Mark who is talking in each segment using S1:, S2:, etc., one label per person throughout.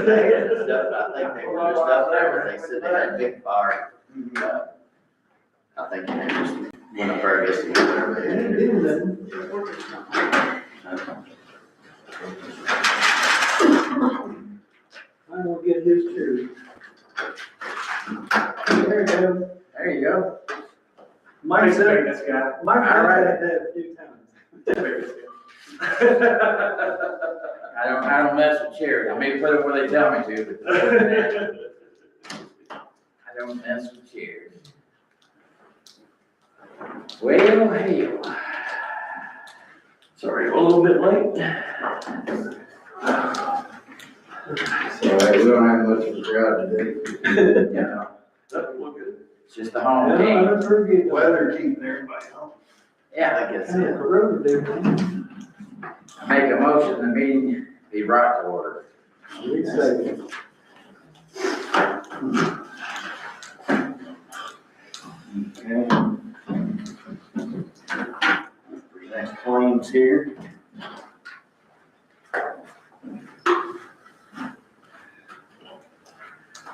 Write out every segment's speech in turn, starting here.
S1: had and stuff, but I think they were just up there, they said they had a big fire. I think they just went up there, I guess, to get whatever they had to do.
S2: I'm gonna get his too. There you go.
S1: There you go.
S2: Mike said,
S3: This guy.
S2: Mike
S1: All
S2: said
S1: right.
S2: that a few times.
S1: I don't mess with chairs, I may put it where they tell me to, but I don't mess with chairs. Well, hell. Sorry, we're a little bit late.
S4: Sorry, we don't have much of a crowd today.
S1: Yeah,
S3: That look good.
S1: it's just a home
S2: Yeah,
S1: game.
S2: that's pretty good.
S4: Weather keeping everybody home.
S1: Yeah, I guess
S2: Kind of
S1: it.
S2: corroded
S1: I make a motion, the meeting be brought to order.
S2: there.
S1: Present claims here.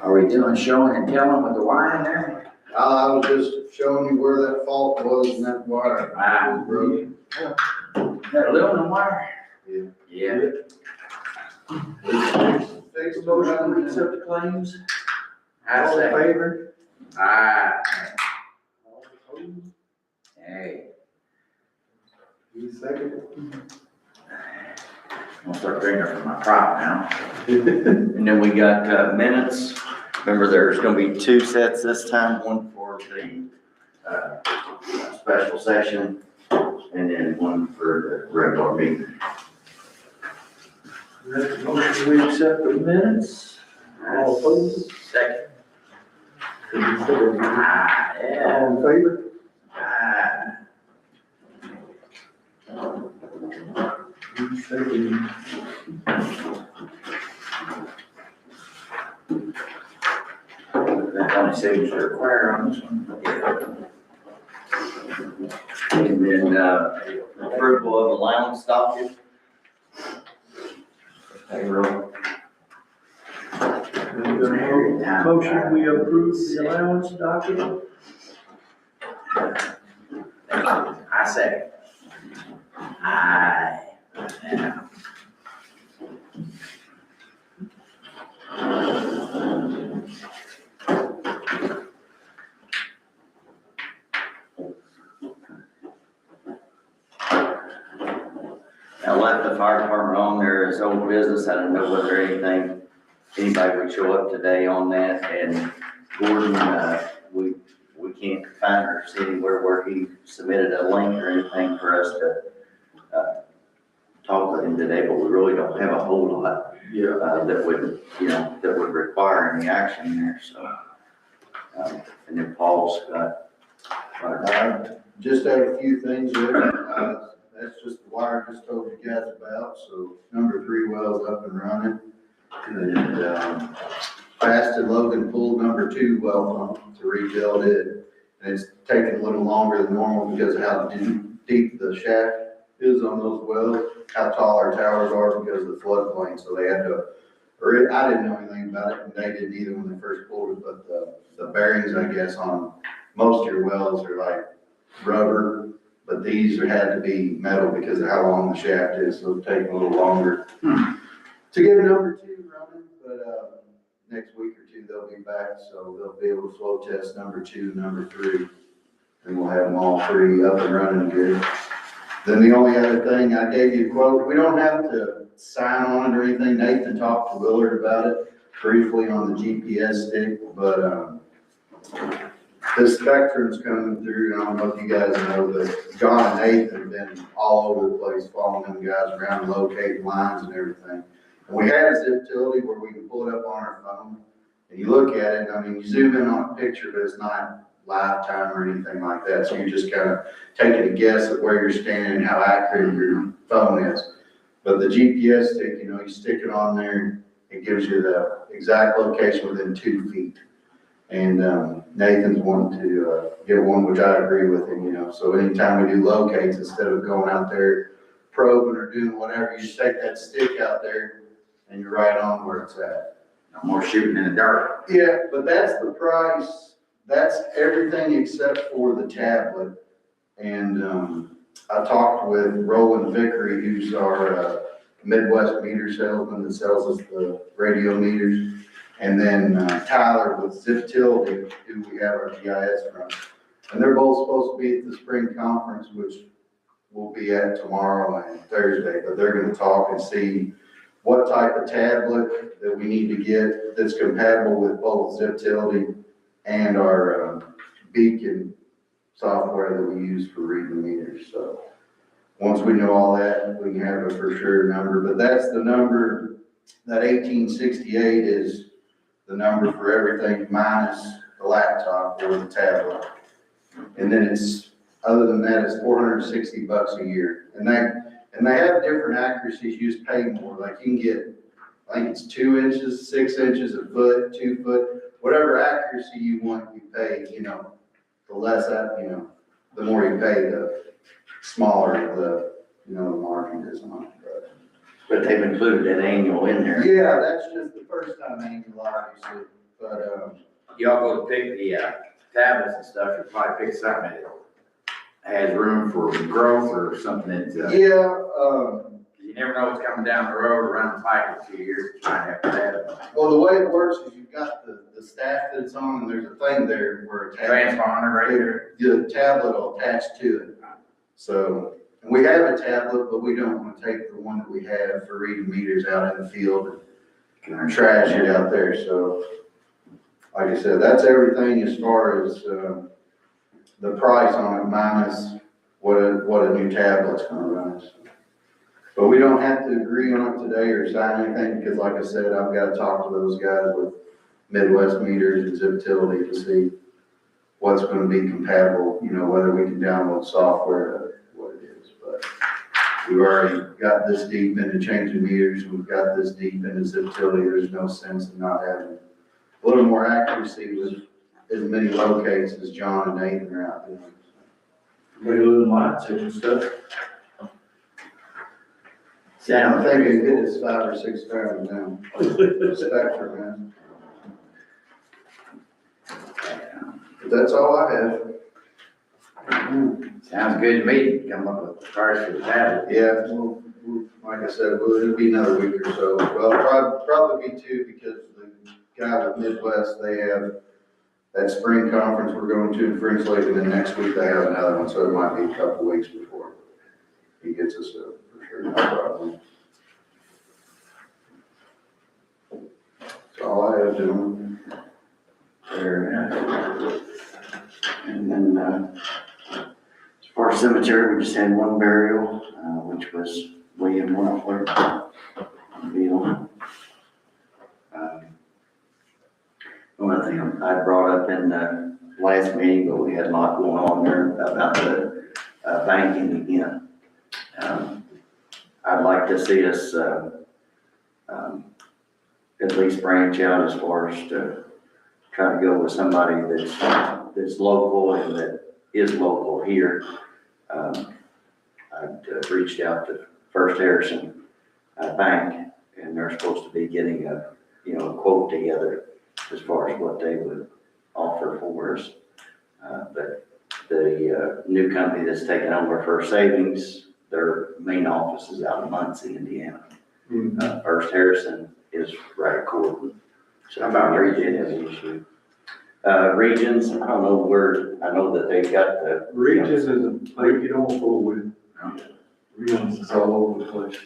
S1: Are we doing showing and telling with the wine there?
S4: I was just showing you where that fault was in that wire.
S1: Ah.
S4: Broken.
S1: That aluminum wire?
S4: Yeah.
S1: Yeah.
S4: Fixed it,
S2: Motion to
S4: running.
S2: accept the claims.
S1: I
S2: All in
S1: say,
S2: favor?
S1: aye.
S2: All opposed?
S1: Hey,
S2: You second?
S1: I'm gonna start drinking from my prop now. And then we got minutes. Remember, there's gonna be two sets this time, one for the special session, and then one for the regular meeting.
S2: Make a motion, we accept the minutes. All opposed?
S1: Second.
S2: All
S1: Ah, yeah.
S2: in favor?
S1: Ah.
S2: You second.
S1: That only signature required on this one. And then, approval of allowance docket. Payroll.
S2: Motion, we approve the allowance document.
S1: I second. Aye. Yeah. I left the fire department on there as old business. I don't know whether anybody would show up today on that. And Gordon, we can't find or see anywhere where he submitted a link or anything for us to, talk with him today, but we really don't have a whole lot, that would, that would require any action there, so. And then Paul's got,
S4: Just have a few things there. That's just the wire I just told you guys about, so number 3 well's up and running. And, Fast and Logan pulled number 2 well pump to rebuild it. And it's taking a little longer than normal because of how deep the shaft is on those wells, how tall our towers are because of the floodplain, so they had to, or I didn't know anything about it, and they didn't either when they first pulled it, but the bearings, I guess, on most of your wells are like rubber, but these had to be metal because of how long the shaft is, so it's taking a little longer to get number 2 running, but, next week or 2, they'll be back, so they'll be able to flow test number 2, number 3, and we'll have them all 3 up and running good. Then the only other thing, I gave you a quote, we don't have to sign on it or anything. Nathan talked to Willard about it briefly on the GPS stick, but, the Spectrum's coming through, and I don't know if you guys know, but John and Nathan have been all over the place following them guys around, locating lines and everything. And we have this utility where we can pull it up on our phone, and you look at it, I mean, you zoom in on a picture, but it's not live time or anything like that, so you're just kind of taking a guess at where you're standing and how accurate your phone is. But the GPS stick, you stick it on there, it gives you the exact location within 2 feet. And Nathan's wanting to get one, which I agree with him, so anytime we do locates, instead of going out there probing or doing whatever, you just take that stick out there and you're right on where it's at.
S3: No more shooting in the dark.
S4: Yeah, but that's the price, that's everything except for the tablet. And, I talked with Roland Vickery, who's our, Midwest meter salesman that sells us the radio meters. And then Tyler with Ziptility, who we have our GIS from. And they're both supposed to be at the spring conference, which we'll be at tomorrow and Thursday. But they're gonna talk and see what type of tablet that we need to get that's compatible with both Ziptility and our Beacon software that we use for reading meters. So once we know all that, we can have a for sure number. But that's the number, that 1868 is the number for everything minus the laptop or the tablet. And then it's, other than that, it's $460 a year. And they have different accuracies, you just pay more. Like you can get, I think it's 2 inches, 6 inches, a foot, 2 foot, whatever accuracy you want, you pay, the less that, the more you pay, the smaller the margin is on it.
S1: But they've included an annual in there.
S4: Yeah, that's just the first time annual, obviously, but,
S3: Y'all go to pick the tablets and stuff, you'll probably pick something that has room for growth or something that, you never know what's coming down the road around the pike in a few years, you might have to have
S4: well, the way it works is you've got the staff that's on, and there's a thing there where a
S3: a
S4: tablet,
S3: transponder right there.
S4: the tablet will attach to it. So, and we have a tablet, but we don't want to take the one that we have for reading meters out in the field and trash it out there, so. Like I said, that's everything as far as, the price on it minus what a new tablet's gonna run us. But we don't have to agree on it today or sign anything, because like I said, I've got to talk to those guys with Midwest Meters and Ziptility to see what's gonna be compatible, whether we can download software, what it is. But we've already got this deep into changing meters, we've got this deep into Ziptility, there's no sense in not having a little more accuracy with as many locates as John and Nathan are out doing.
S2: Maybe little lights and stuff.
S4: Yeah, I think it is 5 or 6 times now. Spectrum, man. But that's all I have.
S3: Sounds good to me, come up with the price for the tablet.
S4: Yeah, like I said, it'll be another week or so. Well, probably be 2, because the guy with Midwest, they have that spring conference we're going to in French Lake, and then next week they have another one, so it might be a couple weeks before he gets us a, for sure, no problem. That's all I have, gentlemen.
S1: And then, as far as cemetery, we just had one burial, which was William Wampler. Beal. One thing I brought up in the last meeting, but we had a lot going on there about the banking again. I'd like to see us at least branch out as far as to try to go with somebody that's local and that is local here. I've reached out to First Harrison Bank, and they're supposed to be getting a quote together as far as what they would offer for us. But the new company that's taken over First Savings, their main office is out of Muncie, Indiana. First Harrison is right at Corbin. So
S3: How about
S1: we did have an issue. Regions, I don't know where, I know that they've got the.
S2: Regions is a place you don't fool with. Regions is all over the place.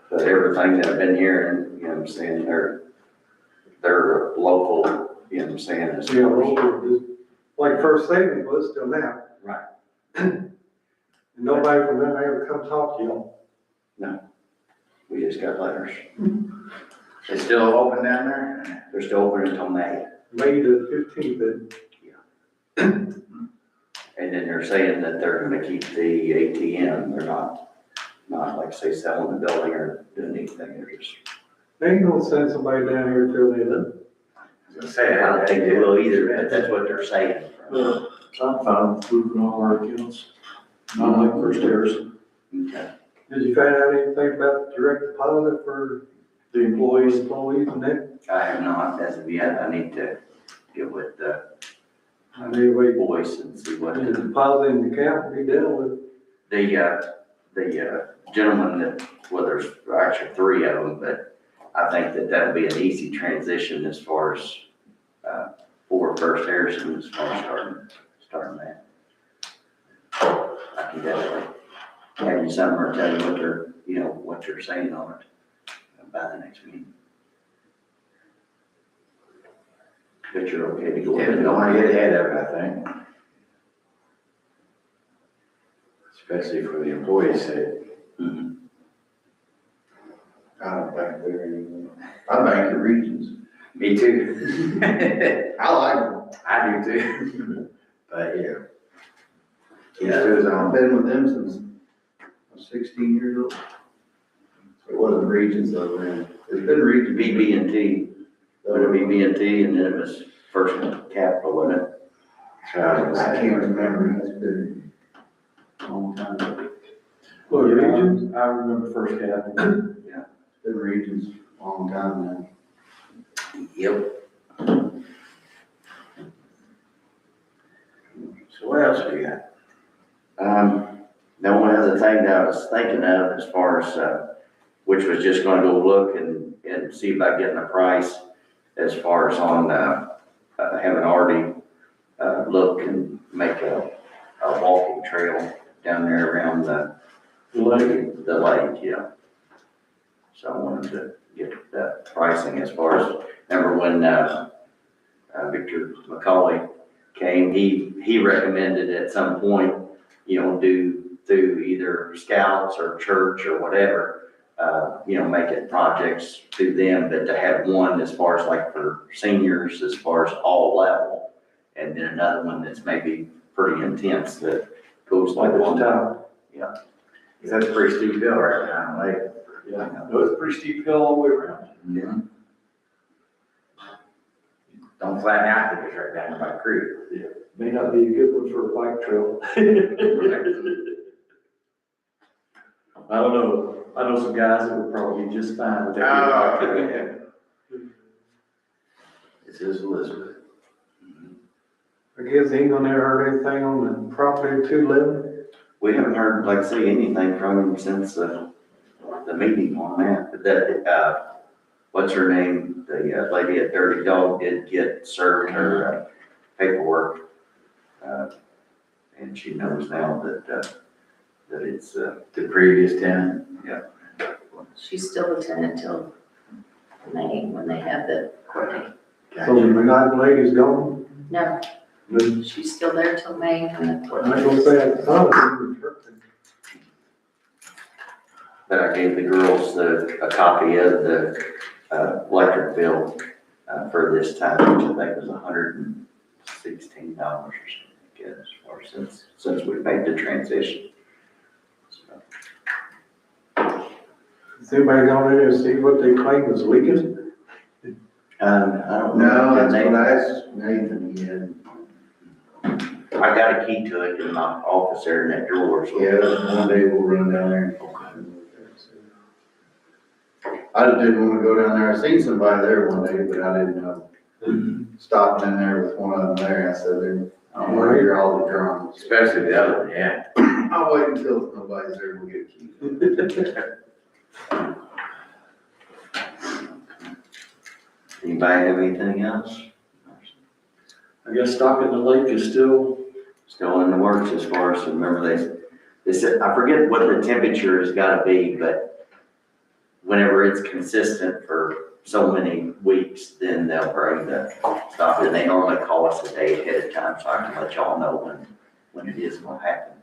S1: But everything that I've been hearing, what I'm saying, they're local, what I'm saying, as
S2: Yeah,
S1: far as-
S2: local, like First Savings was still now.
S1: Right.
S2: Nobody from them ever come talk to y'all.
S1: we just got letters.
S3: It's still open down there?
S1: They're still open until May.
S2: May the 15th,
S1: And then they're saying that they're gonna keep the ATM, they're not like say selling the building or doing anything, they're just,
S2: they ain't gonna send somebody down here till they live.
S3: I was gonna say,
S1: I don't think they will either, but that's what they're saying.
S2: I'm fine with moving all our accounts, not like First Harrison.
S1: Okay.
S2: Did you find out anything about the direct deposit for the employees and that?
S1: I have not as of yet. I need to get with the
S2: I mean, we,
S1: voice and see what
S2: the deposit in the account, we dealt with.
S1: the gentleman that, well, there's actually three of them, but I think that that'll be an easy transition as far as, for First Harrison, as far as starting that. I can definitely have you something or tell you what they're, what you're saying on it by the next meeting. But you're okay to go
S3: Yeah,
S1: ahead
S3: we
S1: and
S3: don't
S1: go
S3: want to
S1: ahead.
S3: get ahead of it, I think. Especially for the employees' sake.
S1: Mhm.
S4: I don't bank there anymore. I bank at Regions.
S3: Me too.
S4: I like them.
S3: I do too. But, yeah. Each
S4: Yeah,
S3: to his
S4: I've
S3: own.
S4: been with them since I was 16 years old. It wasn't Regions though, man. It's been Regions.
S1: BB&T, would it be BB&T, and then it was First Capital, wasn't it?
S4: I can't remember. It's been a long time.
S2: Well, Regions?
S5: I remember First Capital.
S4: It's been Regions a long time now.
S1: Yep.
S3: So what else do you got?
S1: The only other thing that I was thinking of as far as, which was just gonna go look and see about getting a price as far as on, having Artie, look and make a walking trail down there around the lake, yeah. So I wanted to get that pricing as far as, remember when, Victor McCauley came, he recommended at some point, do through either scouts or church or whatever, making projects through them, but to have one as far as like for seniors, as far as all level, and then another one that's maybe pretty intense that goes like one.
S3: Because that's a pretty steep hill right now, like.
S5: Yeah, no, it's a pretty steep hill all the way around.
S3: Yeah. Don't flatten out if it's right down by the creek.
S5: May not be a good one for a bike trail. I don't know. I know some guys that would probably be just fine with that.
S3: This is Elizabeth.
S2: I guess ain't gonna ever heard anything on the property at 211.
S1: We haven't heard, like, say anything from him since the meeting on that, but that, what's her name? The lady at Dirty Dog did get served her paperwork. And she knows now that it's,
S3: The previous tenant.
S6: She's still a tenant till May, when they have the court date.
S2: So the United lady's gone.
S6: No, she's still there till May when the court
S2: I
S6: date.
S2: ain't gonna say I thought it was.
S1: but I gave the girls a copy of the electric bill for this time, which I think was $116 or something, I guess, or since we made the transition. So,
S2: Has anybody gone in there to see what they claim was leaking?
S1: I don't know.
S4: No, that's
S1: Nathan-
S4: what I asked Nathan again.
S1: I got a key to it in my office there in that drawer, so.
S4: Yeah, one day we'll run down there. I just didn't wanna go down there. I seen somebody there one day, but I didn't know. Stopping in there with one of them there, I said, I don't wanna hear all the drums.
S3: Especially the other one, yeah.
S4: I'll wait until nobody's there, we'll get keys.
S1: Anybody have anything else?
S5: I guess stocking the lake is still,
S1: Still in the works as far as, remember they said, I forget what the temperature has gotta be, but whenever it's consistent for so many weeks, then they'll bring the stuff, and they normally call us a day ahead of time, so I can let y'all know when it is gonna happen.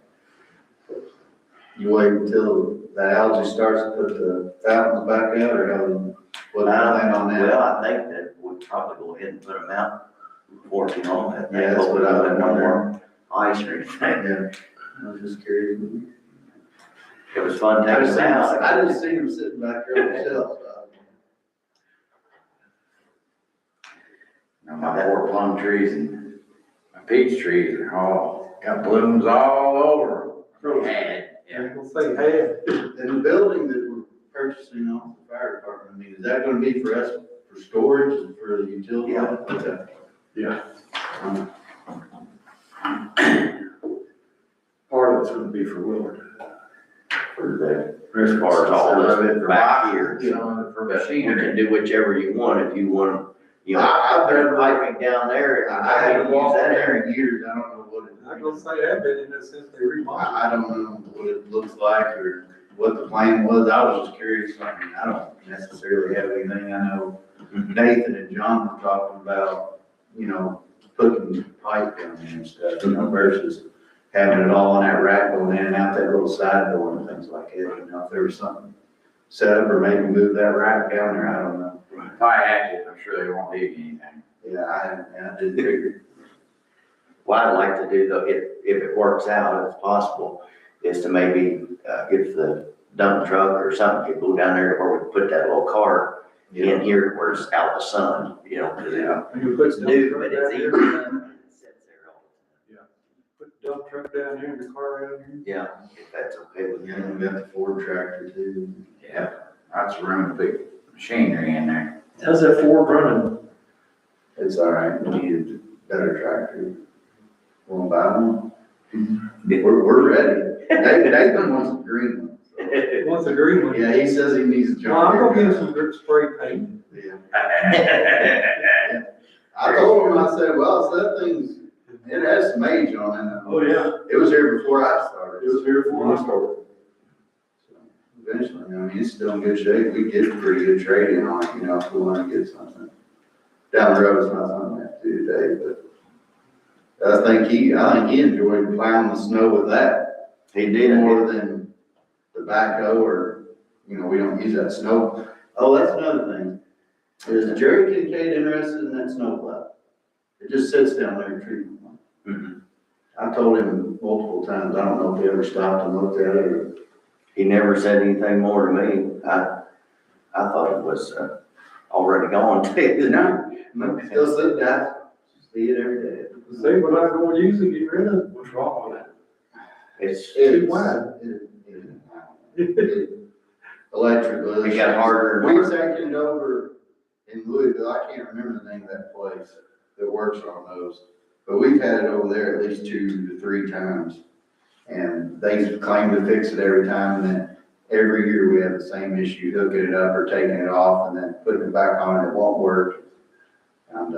S4: You wait until the algae starts to put the fountains back out, or how, what plan on that?
S1: Well, I think that we'll probably go ahead and put them out before, that.
S4: Yeah, that's what I was
S1: No more
S4: wondering.
S1: ice or anything.
S4: Yeah, I was just curious.
S1: It was fun
S4: I
S1: taking
S4: just
S1: them out.
S4: seen them sitting back there on the shelf.
S3: Now, my poor plum trees and my peach trees are all, got blooms all over. Had
S2: They're gonna say, hey,
S4: And the building that we're purchasing off the fire department, I mean, is that gonna be for us, for storage and for the utility?
S1: Yeah.
S4: Okay.
S5: Yeah.
S4: Um,
S5: Part of it's gonna be for Willard.
S1: For the,
S5: Rest
S1: as far as all
S3: Some of
S1: this
S3: it for
S1: back
S3: boxes,
S1: here.
S3: some of it for
S1: But you
S3: machinery.
S1: can do whichever you want, if you want, you know,
S4: I've
S1: if there's
S4: never-
S1: piping down there, and
S4: I haven't
S1: you use
S4: walked
S1: that
S4: there
S1: area.
S4: in years, I don't know what it.
S2: I'm gonna say that, been in there since they remodeled.
S4: I don't know what it looks like or what the plan was. I was just curious. I mean, I don't necessarily have anything. I know Nathan and John were talking about, you know, putting pipe down there and stuff, you know, versus having it all on that rack going in and out that little side door and things like that. You know, if there was something set up or maybe move that rack down there, I don't know.
S3: If I had to, I'm sure they won't leave you anything.
S4: Yeah, I didn't figure.
S1: What I'd like to do though, if it works out, if possible, is to maybe, if the dump truck or something could go down there where we put that little car in here where it's out the sun, you know, cause
S2: You put
S1: it's
S2: the
S1: new,
S2: dump
S1: but
S2: truck
S1: it's
S2: down
S1: easy.
S2: here,
S1: It sits there all
S2: put the dump truck down here and the car out here.
S1: the time. Yeah, if that's okay with
S4: Yeah,
S1: you.
S4: we got the Ford tractor too.
S3: Yeah, lots of room to put machinery in there.
S5: How's that Ford running?
S4: It's all right. We need a better tractor. Want to buy one? We're ready. Nathan wants a green one. so.
S2: What's the green one?
S4: Yeah, he says he needs a
S2: Well, I'm
S4: John
S2: gonna
S4: Deere.
S2: get some good spray paint.
S4: Yeah. I told him, I said, well, so that thing's, it has some age on it.
S5: Oh, yeah.
S4: It was here before I started.
S5: It was here before I started.
S4: So, eventually, I mean, it's still in good shape. We get a pretty good trade-in on it, you know, if we want to get something. Down the road, it's not something we have to do today, but I think he enjoyed plowing the snow with that.
S1: He did,
S4: More than the backhoe or, you know, we don't use that snow. Oh, that's another thing. Is Jerry Kincaid interested in that snow plow? It just sits down there treating.
S1: Mhm.
S4: I told him multiple times, I don't know if he ever stopped and looked at it or.
S1: He never said anything more to me. I thought it was, already gone.
S4: No, still sit down, see it every day.
S2: See, we're not gonna use it, get rid of it.
S5: What's wrong with that?
S1: It's,
S2: Too wide.
S4: Electrical.
S1: It got harder and
S4: We
S1: harder.
S4: sectioned over in Louisville, I can't remember the name of that place that works on those, but we've had it over there at least 2 to 3 times. And they claim to fix it every time, and then every year we have the same issue, hooking it up or taking it off and then putting it back on and it won't work. And,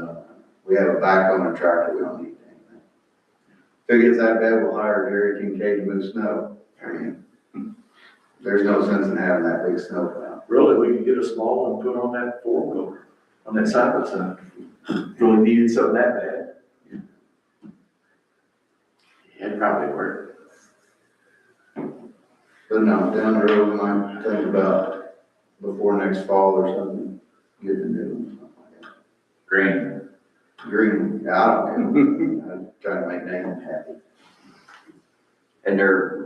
S4: we have a backhoe and a tractor, we don't need anything. If it gets that bad, we'll hire Jerry Kincaid to move snow. I mean, there's no sense in having that big snow plow.
S5: Really, we could get a small one and put on that four-wheeler, on that side by side. Really needed something that bad.
S3: It'd probably work.
S4: But no, down the road, we might think about before next fall or something, getting a new one, something like that.
S3: Green.
S4: Green, I don't care. I'm trying to make Nathan happy.
S1: and there,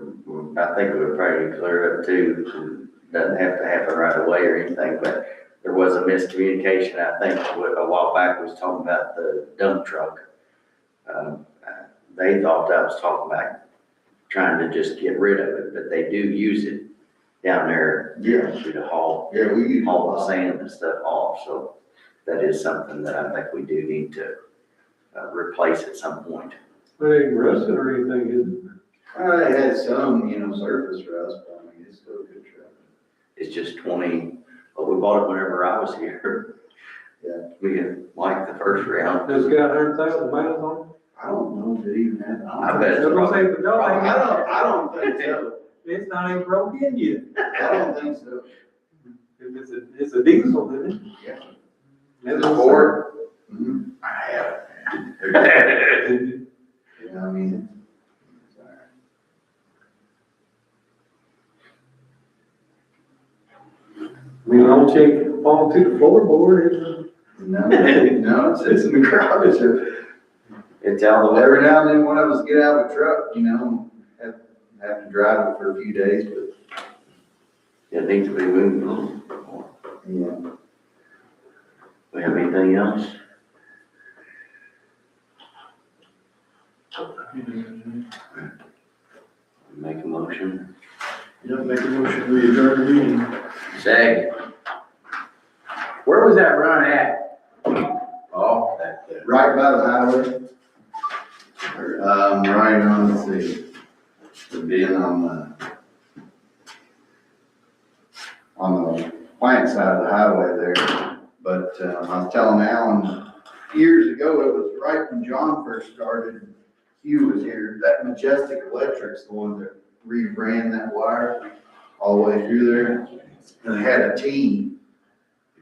S1: I think we would probably clear up too, doesn't have to happen right away or anything, but there was a miscommunication, I think, a while back, was talking about the dump truck. They thought I was talking about trying to just get rid of it, but they do use it down there.
S4: Yeah.
S1: To haul
S4: Yeah, we use.
S1: all the sand and stuff off, so that is something that I think we do need to replace at some point.
S2: It ain't rusted or anything, is it?
S4: It had some, you know, surface rust, but I mean, it's still a good truck.
S1: It's just 20, but we bought it whenever I was here.
S4: Yeah.
S1: We didn't like the first round.
S2: It's got 100,000 miles on
S4: I don't know if it even had.
S1: I
S2: it.
S1: bet it's
S2: I was gonna say, but no,
S4: I don't think so.
S2: it's not even broke in yet.
S4: I don't think so.
S2: It's a diesel, isn't it?
S4: Yeah.
S2: It's
S4: a Ford? Mhm.
S3: I have.
S4: Yeah, I mean. It's all right.
S2: I mean, don't take, fall to the floorboard, it's,
S4: No, no, it's in the garage.
S1: It's out of the way.
S4: Every now and then, one of us get out of the truck, you know, have to drive it for a few days, but,
S1: It needs to be moved a little bit more.
S4: yeah.
S1: We have anything else? Make a motion.
S2: Motion we adjourn the meeting.
S3: Second. Where was that run at? Oh, that,
S4: Right by the highway. Right on, let's see, being on the plant side of the highway there. But, I was telling Alan, years ago, it was right when John first started, Hugh was here, that Majestic Electric's the one that reran that wire all the way through there. And they had a T,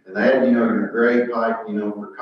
S4: and they had, you know, your gray pipe, you know, for